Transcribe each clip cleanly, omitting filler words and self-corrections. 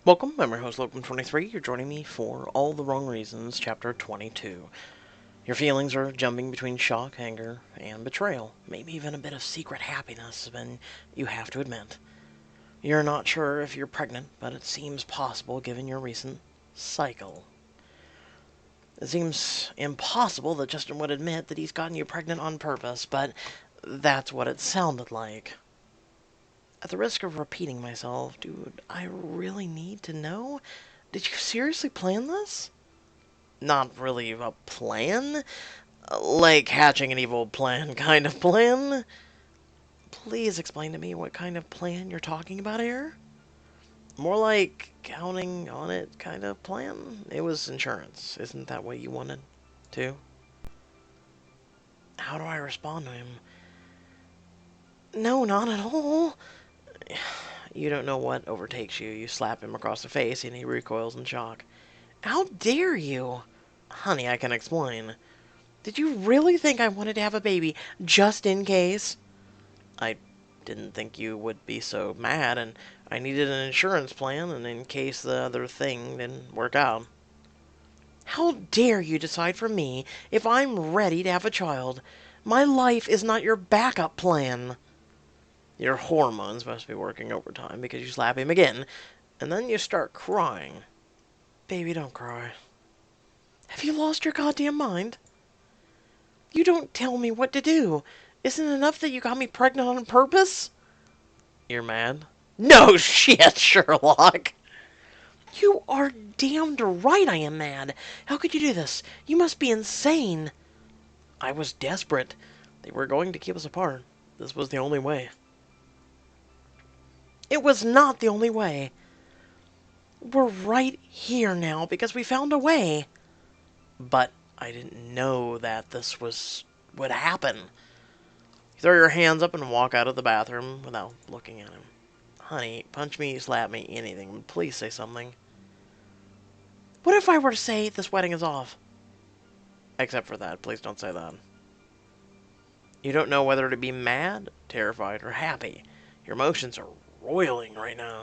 Welcome, I'm your host, Logan23. You're joining me for All the Wrong Reasons, Chapter 22. Your feelings are jumping between shock, anger, and betrayal. Maybe even a bit of secret happiness, and you have to admit. You're not sure if you're pregnant, but it seems possible given your recent cycle. It seems impossible that Justin would admit that he's gotten you pregnant on purpose, but that's what it sounded like. At the risk of repeating myself, dude, I really need to know? Did you seriously plan this? Not really a plan? Like hatching an evil plan kind of plan? Please explain to me what kind of plan you're talking about here? More like counting on it kind of plan? It was insurance. Isn't that what you wanted, too? How do I respond to him? No, not at all. You don't know what overtakes you. You slap him across the face and he recoils in shock. How dare you? Honey, I can explain. Did you really think I wanted to have a baby just in case? I didn't think you would be so mad, and I needed an insurance plan and in case the other thing didn't work out. How dare you decide for me if I'm ready to have a child? My life is not your backup plan. Your hormones must be working overtime because you slap him again, and then you start crying. Baby, don't cry. Have you lost your goddamn mind? You don't tell me what to do. Isn't it enough that you got me pregnant on purpose? You're mad? No shit, Sherlock! You are damned right I am mad. How could you do this? You must be insane. I was desperate. They were going to keep us apart. This was the only way. It was not the only way. We're right here now because we found a way. But I didn't know that this would happen. You throw your hands up and walk out of the bathroom without looking at him. Honey, punch me, slap me, anything. Please say something. What if I were to say this wedding is off? Except for that. Please don't say that. You don't know whether to be mad, terrified, or happy. Your emotions are roiling right now.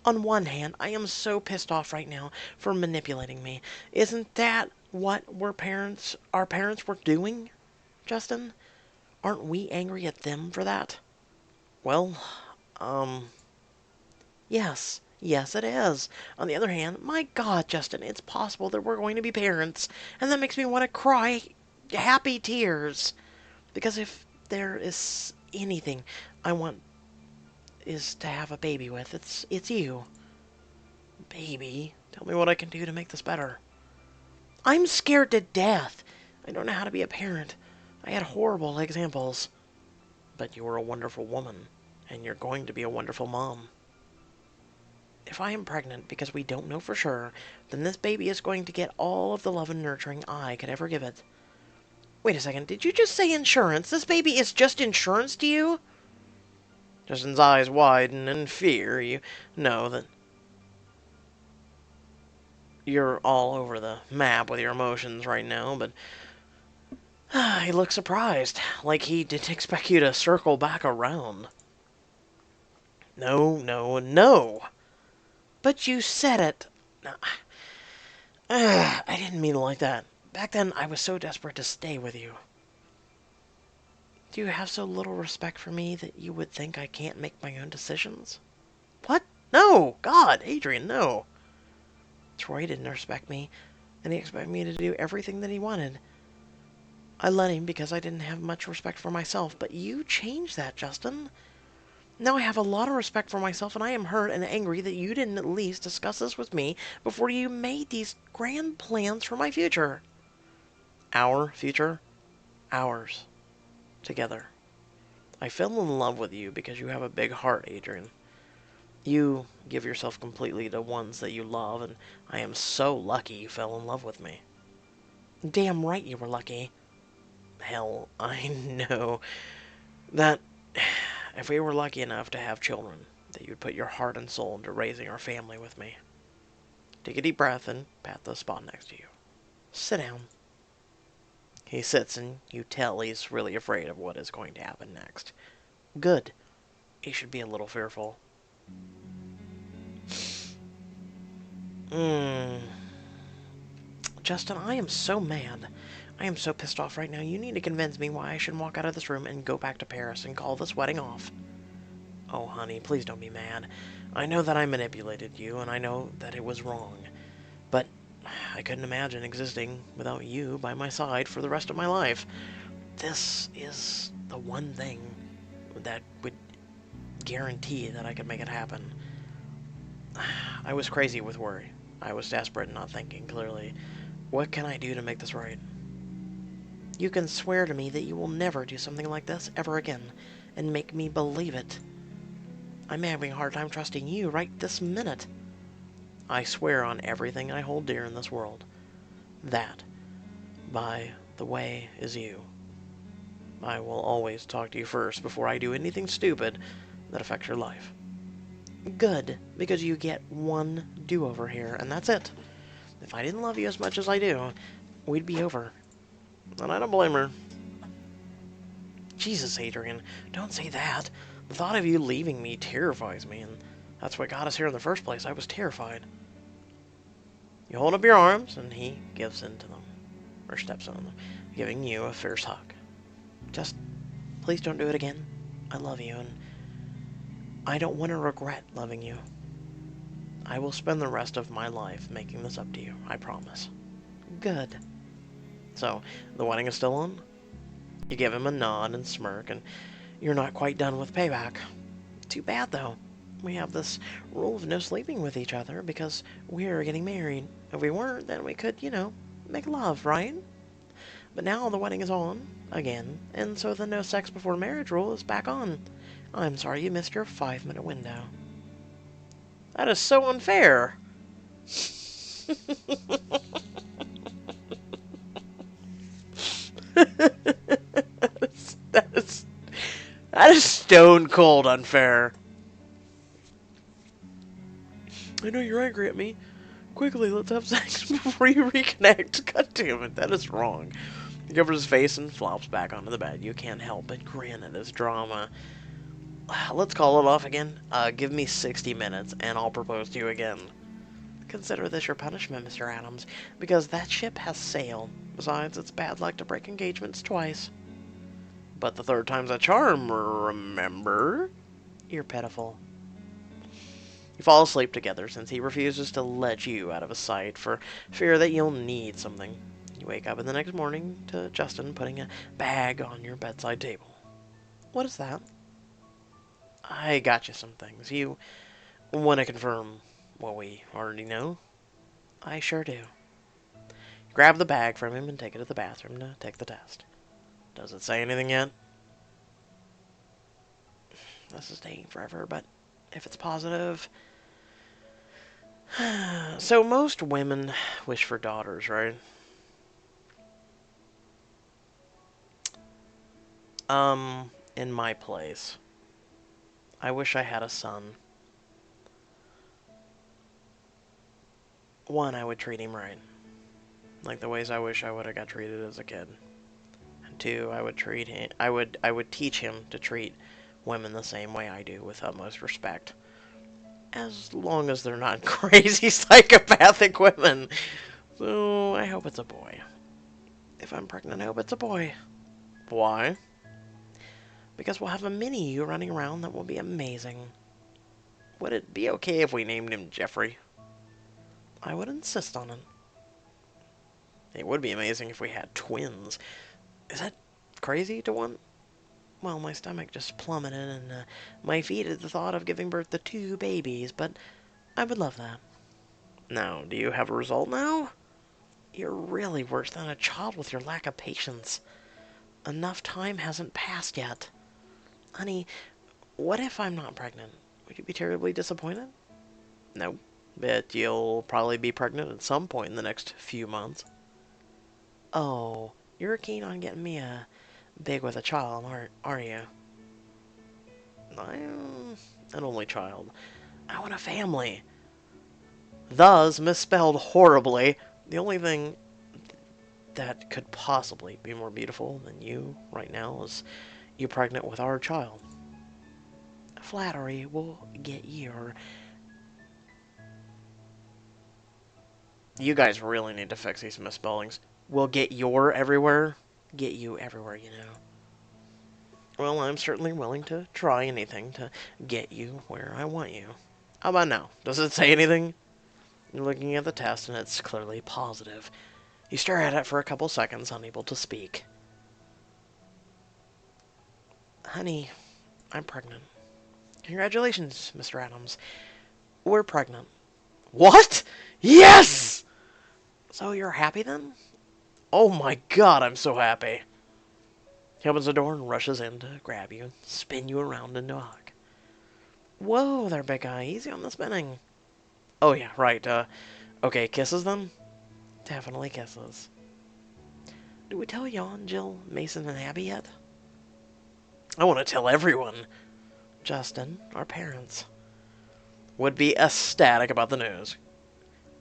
On one hand, I am so pissed off right now for manipulating me. Isn't that what our parents were doing, Justin? Aren't we angry at them for that? Well, yes. Yes, it is. On the other hand, my God, Justin, it's possible that we're going to be parents, and that makes me want to cry happy tears. Because if there is anything I want is to have a baby with, it's you. Baby, tell me what I can do to make this better. I'm scared to death. I don't know how to be a parent. I had horrible examples. But you were a wonderful woman, and you're going to be a wonderful mom. If I am pregnant because we don't know for sure, then this baby is going to get all of the love and nurturing I could ever give it. Wait a second, did you just say insurance? This baby is just insurance to you? Justin's eyes widen in fear. You know that you're all over the map with your emotions right now, but he looks surprised, like he didn't expect you to circle back around. No, no, no. But you said it. No, I didn't mean it like that. Back then, I was so desperate to stay with you. Do you have so little respect for me that you would think I can't make my own decisions? What? No! God, Adrian, no. Troy didn't respect me, and he expected me to do everything that he wanted. I let him because I didn't have much respect for myself, but you changed that, Justin. Now I have a lot of respect for myself, and I am hurt and angry that you didn't at least discuss this with me before you made these grand plans for my future. Our future? Ours. Together. I fell in love with you because you have a big heart, Adrian. You give yourself completely to ones that you love, and I am so lucky you fell in love with me. Damn right you were lucky. Hell, I know that if we were lucky enough to have children, that you'd put your heart and soul into raising our family with me. Take a deep breath and pat the spot next to you. Sit down. He sits, and you tell he's really afraid of what is going to happen next. Good. He should be a little fearful. Mm. Justin, I am so mad. I am so pissed off right now. You need to convince me why I should walk out of this room and go back to Paris and call this wedding off. Oh, honey, please don't be mad. I know that I manipulated you, and I know that it was wrong. But I couldn't imagine existing without you by my side for the rest of my life. This is the one thing that would guarantee that I could make it happen. I was crazy with worry. I was desperate and not thinking clearly. What can I do to make this right? You can swear to me that you will never do something like this ever again, and make me believe it. I'm having a hard time trusting you right this minute. I swear on everything I hold dear in this world. That, by the way, is you. I will always talk to you first before I do anything stupid that affects your life. Good, because you get one do-over here, and that's it. If I didn't love you as much as I do, we'd be over. And I don't blame her. Jesus, Adrian, don't say that. The thought of you leaving me terrifies me, and that's what got us here in the first place. I was terrified. You hold up your arms, and he gives into them, or steps on them, giving you a fierce hug. Just, please don't do it again. I love you, and I don't want to regret loving you. I will spend the rest of my life making this up to you, I promise. Good. So, the wedding is still on? You give him a nod and smirk, and you're not quite done with payback. Too bad, though. We have this rule of no sleeping with each other because we're getting married. If we weren't, then we could, make love, right? But now the wedding is on, again, and so the no sex before marriage rule is back on. I'm sorry you missed your 5-minute window. That is so unfair. that is that is stone cold unfair. I know you're angry at me. Quickly, let's have sex before you reconnect. God damn it, that is wrong. He covers his face and flops back onto the bed. You can't help but grin at his drama. Let's call it off again. Give me 60 minutes, and I'll propose to you again. Consider this your punishment, Mr. Adams, because that ship has sailed. Besides, it's bad luck to break engagements twice. But the third time's a charm, remember? You're pitiful. You fall asleep together since he refuses to let you out of his sight for fear that you'll need something. You wake up in the next morning to Justin putting a bag on your bedside table. What is that? I got you some things. You want to confirm what we already know? I sure do. Grab the bag from him and take it to the bathroom to take the test. Does it say anything yet? This is taking forever, but if it's positive... So most women wish for daughters, right? In my place, I wish I had a son. One, I would treat him right. Like the ways I wish I would have got treated as a kid. And two, I would treat him I would teach him to treat women the same way I do, with utmost respect. As long as they're not crazy psychopathic women. So I hope it's a boy. If I'm pregnant, I hope it's a boy. Why? Because we'll have a mini you running around that will be amazing. Would it be okay if we named him Jeffrey? I would insist on it. It would be amazing if we had twins. Is that crazy to want? Well, my stomach just plummeted and my feet at the thought of giving birth to 2 babies, but I would love that. Now, do you have a result now? You're really worse than a child with your lack of patience. Enough time hasn't passed yet. Honey, what if I'm not pregnant? Would you be terribly disappointed? No, but you'll probably be pregnant at some point in the next few months. Oh, you're keen on getting me big with a child, aren't you? I'm an only child. I want a family. Thus, misspelled horribly. The only thing that could possibly be more beautiful than you right now is you pregnant with our child. Flattery will get your... You guys really need to fix these misspellings. We'll get your everywhere. Get you everywhere, you know. Well, I'm certainly willing to try anything to get you where I want you. How about now? Does it say anything? You're looking at the test, and it's clearly positive. You stare at it for a couple seconds, unable to speak. Honey, I'm pregnant. Congratulations, Mr. Adams. We're pregnant. What? Yes! So you're happy then? Oh my god, I'm so happy. He opens the door and rushes in to grab you and spin you around into a hug. Whoa there, big guy. Easy on the spinning. Oh yeah, right. Okay, kisses then? Definitely kisses. Did we tell Jan, Jill, Mason, and Abby yet? I want to tell everyone. Justin, our parents, would be ecstatic about the news.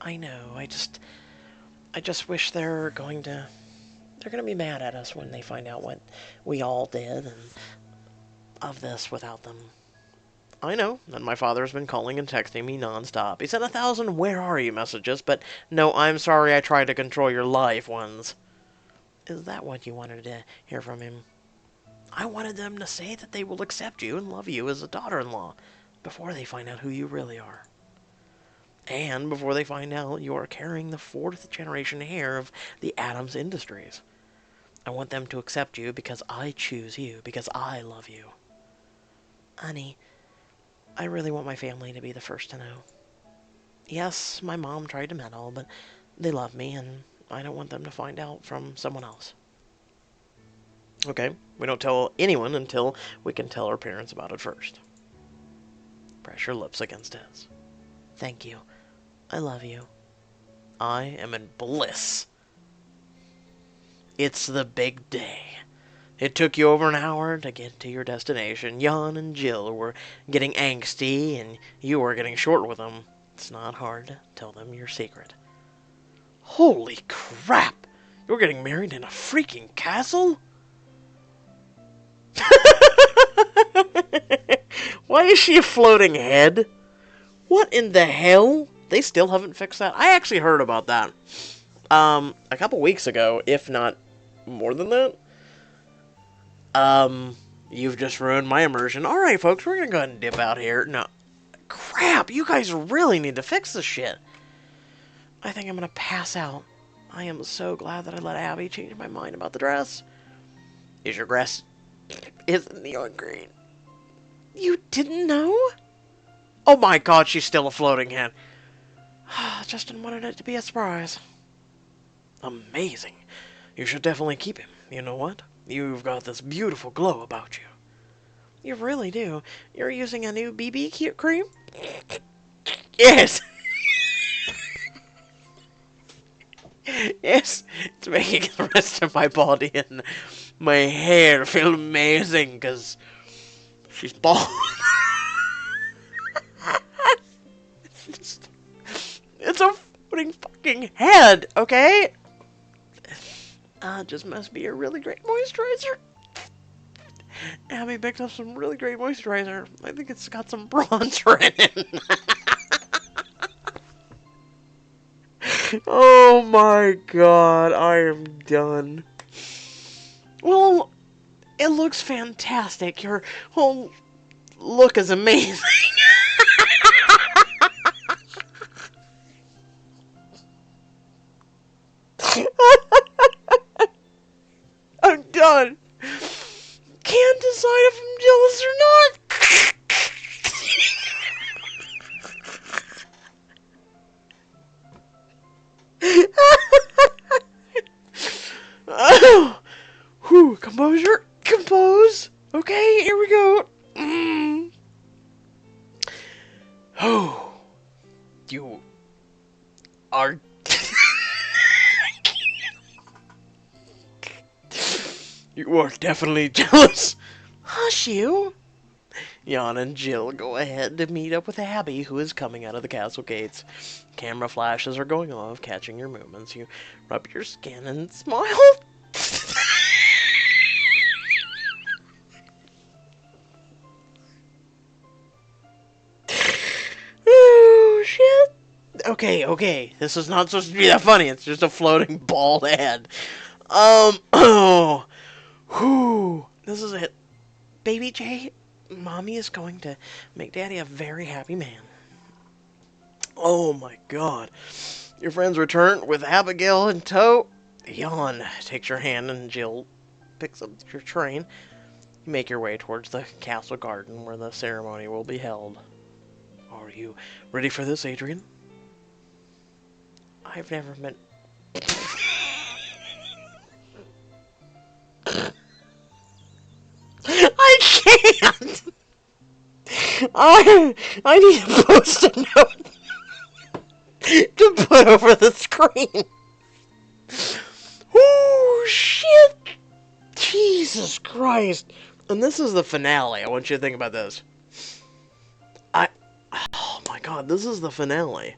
I know, I just wish they're going to be mad at us when they find out what we all did and of this without them. I know, and my father's been calling and texting me nonstop. He sent 1,000 "where are you" messages, but no "I'm sorry I tried to control your life" ones. Is that what you wanted to hear from him? I wanted them to say that they will accept you and love you as a daughter-in-law before they find out who you really are. And before they find out you are carrying the 4th generation heir of the Adams Industries. I want them to accept you because I choose you, because I love you. Honey, I really want my family to be the first to know. Yes, my mom tried to meddle, but they love me, and I don't want them to find out from someone else. Okay, we don't tell anyone until we can tell our parents about it first. Press your lips against his. Thank you. I love you. I am in bliss. It's the big day. It took you over an hour to get to your destination. Jan and Jill were getting angsty, and you were getting short with them. It's not hard to tell them your secret. Holy crap! You're getting married in a freaking castle? Why is she a floating head? What in the hell? They still haven't fixed that? I actually heard about that. A couple weeks ago, if not more than that. You've just ruined my immersion. Alright, folks, we're gonna go ahead and dip out here. No. Crap, you guys really need to fix this shit. I think I'm gonna pass out. I am so glad that I let Abby change my mind about the dress. Is your dress... is neon green? You didn't know? Oh my god, she's still a floating head. Justin wanted it to be a surprise. Amazing. You should definitely keep him. You know what? You've got this beautiful glow about you. You really do. You're using a new BB cream? Yes! Yes, it's making the rest of my body and my hair feel amazing, because she's bald. It's a floating fucking head, okay? Just must be a really great moisturizer. Abby picked up some really great moisturizer. I think it's got some bronzer in it. Oh my god, I am done. Well, it looks fantastic. Your whole look is amazing. I'm done. Can't decide if I'm jealous or not. Oh, whew, composure, compose. Okay, here we go. Oh, you are. You are definitely jealous. Hush you. Jan and Jill go ahead to meet up with Abby, who is coming out of the castle gates. Camera flashes are going off, catching your movements. You rub your skin and smile. Oh, shit. Okay. This is not supposed to be that funny. It's just a floating bald head. Whew. This is it. Baby Jay, Mommy is going to make Daddy a very happy man. Oh my god. Your friends return with Abigail in tow. Jan takes your hand and Jill picks up your train. You make your way towards the castle garden where the ceremony will be held. Are you ready for this, Adrian? I've never been... I can't! I need a post-it note to put over the screen. Oh, shit! Jesus Christ. And this is the finale. I want you to think about this. Oh my god, this is the finale.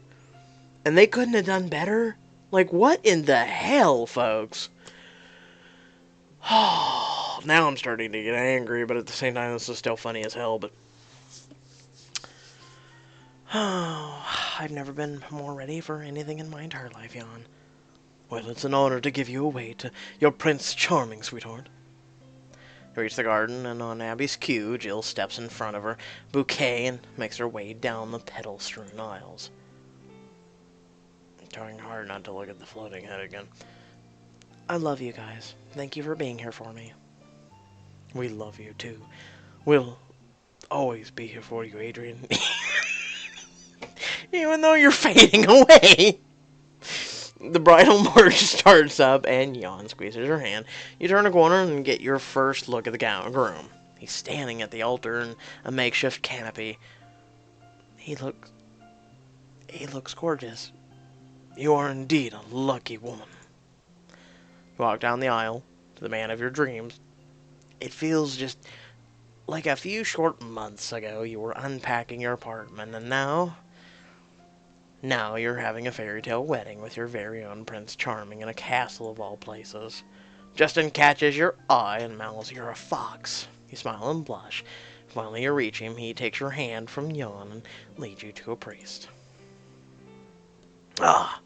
And they couldn't have done better? Like, what in the hell, folks? Oh, now I'm starting to get angry, but at the same time, this is still funny as hell, but... Oh, I've never been more ready for anything in my entire life, Jan. Well, it's an honor to give you away to your Prince Charming, sweetheart. You reach the garden, and on Abby's cue, Jill steps in front of her bouquet and makes her way down the petal-strewn aisles. I'm trying hard not to look at the floating head again. I love you guys. Thank you for being here for me. We love you, too. We'll always be here for you, Adrian. Even though you're fading away. The bridal march starts up, and Jan squeezes her hand. You turn a corner and get your first look at the groom. He's standing at the altar in a makeshift canopy. He looks gorgeous. You are indeed a lucky woman. You walk down the aisle to the man of your dreams. It feels just like a few short months ago you were unpacking your apartment, and now you're having a fairy tale wedding with your very own Prince Charming in a castle of all places. Justin catches your eye and mouths, "You're a fox." You smile and blush. Finally you reach him. He takes your hand from Jan and leads you to a priest. Ah,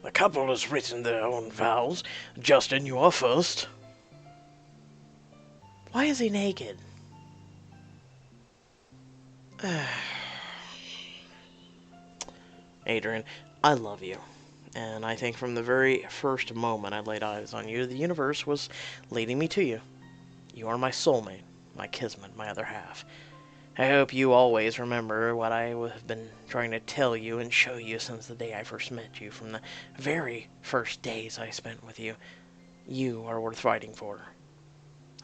the couple has written their own vows. Justin, you are first. Why is he naked? Adrian, I love you. And I think from the very first moment I laid eyes on you, the universe was leading me to you. You are my soulmate, my kismet, my other half. I hope you always remember what I have been trying to tell you and show you since the day I first met you, from the very first days I spent with you. You are worth fighting for.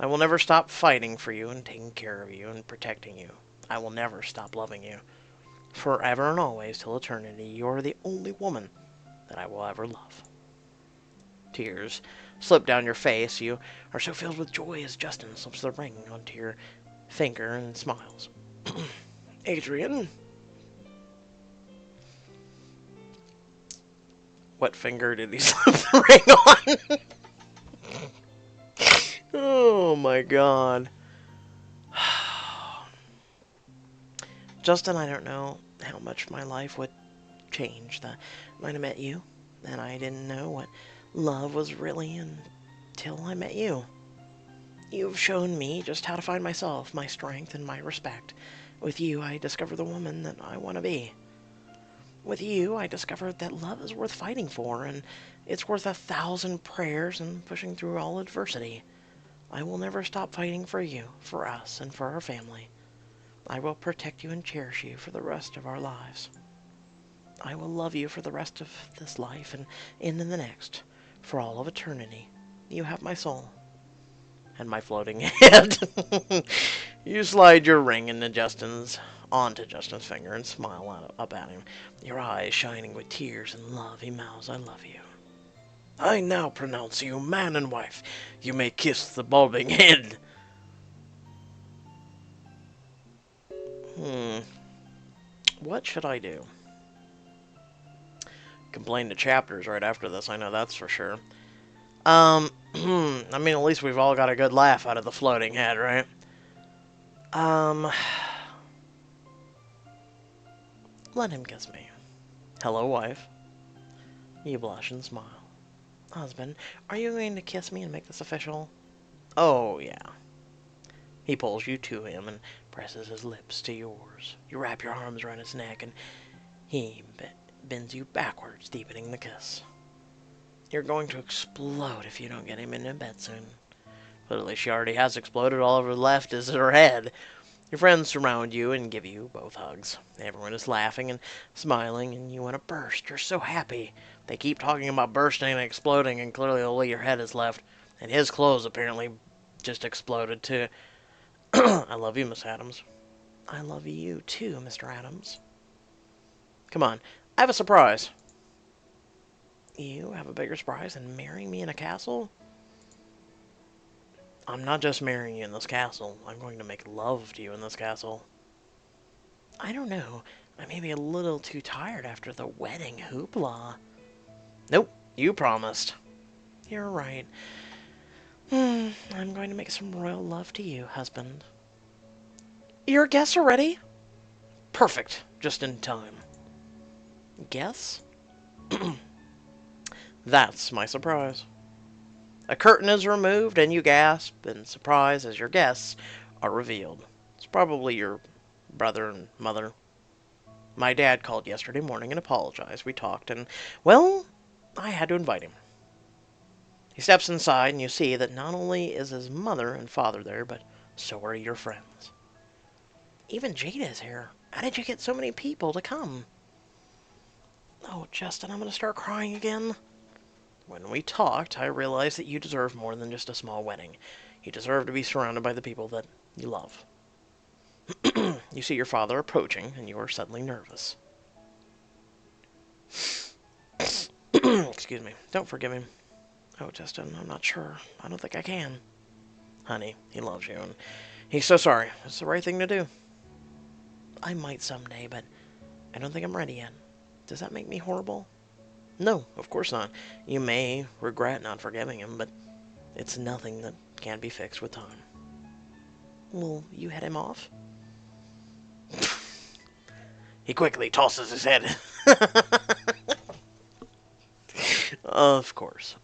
I will never stop fighting for you and taking care of you and protecting you. I will never stop loving you. Forever and always, till eternity, you are the only woman that I will ever love. Tears slip down your face. You are so filled with joy as Justin slips the ring onto your finger and smiles. Adrian? What finger did he slip the ring on? Oh my god. Justin, I don't know how much my life would change the night I met you, and I didn't know what love was really until I met you. You've shown me just how to find myself, my strength, and my respect. With you, I discovered the woman that I want to be. With you, I discovered that love is worth fighting for, and it's worth 1,000 prayers and pushing through all adversity. I will never stop fighting for you, for us, and for our family. I will protect you and cherish you for the rest of our lives. I will love you for the rest of this life and into the next, for all of eternity. You have my soul. And my floating head. You slide your ring onto Justin's finger and smile up at him, your eyes shining with tears and love. He mouths, "I love you. I now pronounce you man and wife. You may kiss the bulbing head." What should I do? Complain to Chapters right after this, I know that's for sure. I mean, at least we've all got a good laugh out of the floating head, right? Let him kiss me. Hello, wife. You blush and smile. Husband, are you going to kiss me and make this official? Oh, yeah. He pulls you to him and presses his lips to yours. You wrap your arms around his neck and he bends you backwards, deepening the kiss. You're going to explode if you don't get him into bed soon. Clearly, she already has exploded. All over left is her head. Your friends surround you and give you both hugs. Everyone is laughing and smiling, and you want to burst. You're so happy. They keep talking about bursting and exploding, and clearly only your head is left. And his clothes apparently just exploded, too. I love you, Miss Adams. I love you, too, Mr. Adams. Come on. I have a surprise. You have a bigger surprise than marrying me in a castle? I'm not just marrying you in this castle. I'm going to make love to you in this castle. I don't know. I may be a little too tired after the wedding hoopla. Nope, you promised. You're right. I'm going to make some royal love to you, husband. Your guests are ready? Perfect. Just in time. Guess? That's my surprise. A curtain is removed, and you gasp in surprise as your guests are revealed. It's probably your brother and mother. My dad called yesterday morning and apologized. We talked, and, well, I had to invite him. He steps inside, and you see that not only is his mother and father there, but so are your friends. Even Jada is here. How did you get so many people to come? Oh, Justin, I'm going to start crying again. When we talked, I realized that you deserve more than just a small wedding. You deserve to be surrounded by the people that you love. You see your father approaching, and you are suddenly nervous. Excuse me. Don't forgive him. Oh, Justin, I'm not sure. I don't think I can. Honey, he loves you, and he's so sorry. It's the right thing to do. I might someday, but I don't think I'm ready yet. Does that make me horrible? No, of course not. You may regret not forgiving him, but it's nothing that can't be fixed with time. Will you head him off? He quickly tosses his head. Of course.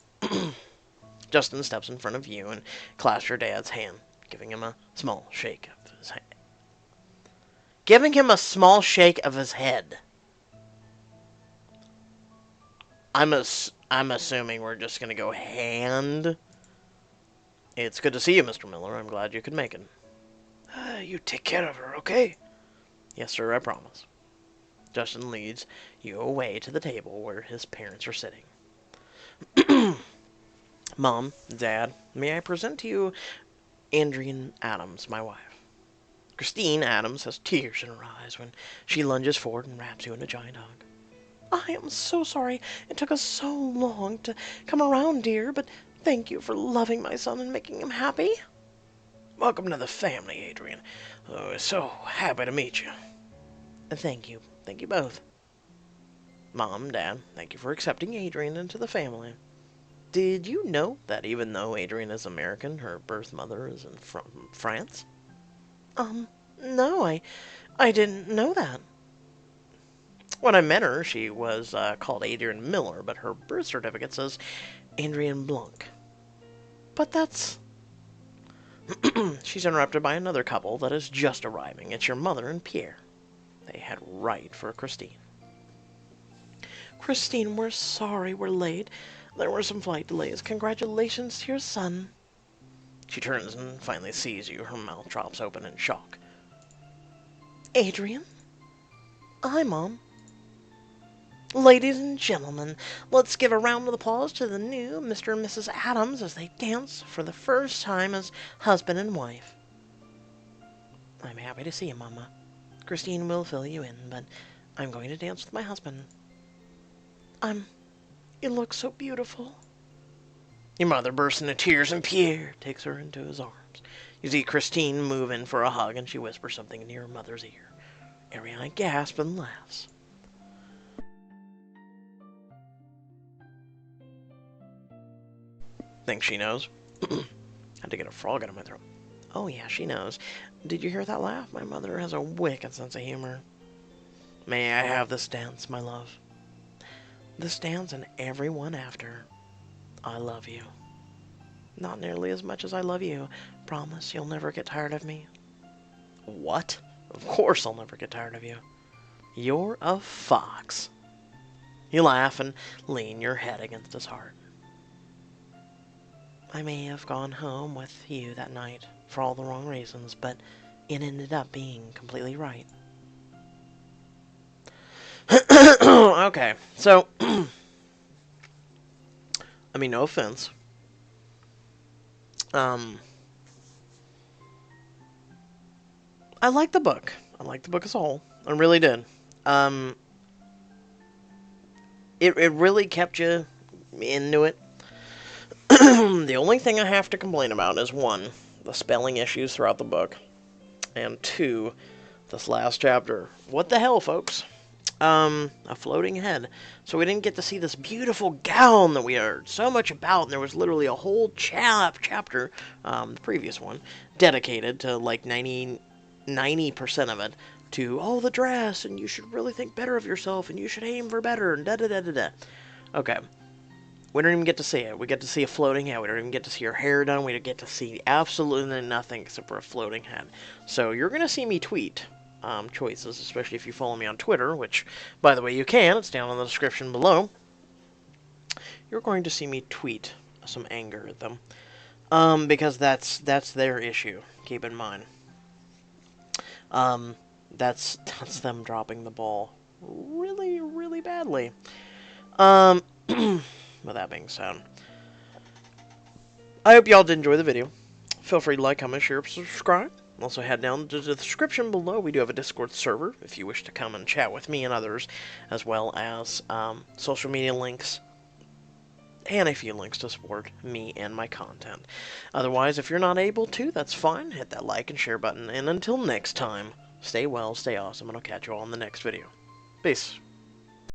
Justin steps in front of you and clasps your dad's hand, giving him a small shake of his head. Giving him a small shake of his head. I'm assuming we're just going to go hand. It's good to see you, Mr. Miller. I'm glad you could make it. You take care of her, okay? Yes, sir, I promise. Justin leads you away to the table where his parents are sitting. Mom, Dad, may I present to you Andrian Adams, my wife. Christine Adams has tears in her eyes when she lunges forward and wraps you in a giant hug. I am so sorry it took us so long to come around, dear, but thank you for loving my son and making him happy. Welcome to the family, Adrian. Oh, so happy to meet you. Thank you. Thank you both. Mom, Dad, thank you for accepting Adrian into the family. Did you know that even though Adrian is American, her birth mother is from France? No, I didn't know that. When I met her, she was called Adrian Miller, but her birth certificate says Adrian Blanc. But that's... She's interrupted by another couple that is just arriving. It's your mother and Pierre. They head right for Christine. Christine, we're sorry we're late. There were some flight delays. Congratulations to your son. She turns and finally sees you. Her mouth drops open in shock. Adrian? Hi, Mom. Ladies and gentlemen, let's give a round of applause to the new Mr. and Mrs. Adams as they dance for the first time as husband and wife. I'm happy to see you, Mama. Christine will fill you in, but I'm going to dance with my husband. You look so beautiful. Your mother bursts into tears, and Pierre takes her into his arms. You see Christine move in for a hug, and she whispers something into her mother's ear. Ariana gasps and laughs. Think she knows? Had to get a frog out of my throat. Oh yeah, she knows. Did you hear that laugh? My mother has a wicked sense of humor. May I have this dance, my love? This stands in every one after. I love you. Not nearly as much as I love you. Promise you'll never get tired of me. What? Of course I'll never get tired of you. You're a fox. You laugh and lean your head against his heart. I may have gone home with you that night for all the wrong reasons, but it ended up being completely right. Okay, so, I mean, no offense. I liked the book. I liked the book as a whole. I really did. It really kept you into it. The only thing I have to complain about is, one, the spelling issues throughout the book, and two, this last chapter. What the hell, folks? A floating head. So we didn't get to see this beautiful gown that we heard so much about, and there was literally a whole chapter, the previous one, dedicated to like 90% of it to, oh, the dress, and you should really think better of yourself, and you should aim for better, and da-da-da-da-da. Okay. We don't even get to see it. We get to see a floating head. We don't even get to see her hair done. We don't get to see absolutely nothing except for a floating head. So you're going to see me tweet choices, especially if you follow me on Twitter, which, by the way, you can. It's down in the description below. You're going to see me tweet some anger at them. Because that's their issue. Keep in mind. That's them dropping the ball really, really badly. With that being said, I hope y'all did enjoy the video. Feel free to like, comment, share, subscribe. Also head down to the description below. We do have a Discord server if you wish to come and chat with me and others, as well as social media links and a few links to support me and my content. Otherwise, if you're not able to, that's fine. Hit that like and share button. And until next time, stay well, stay awesome, and I'll catch you all in the next video. Peace.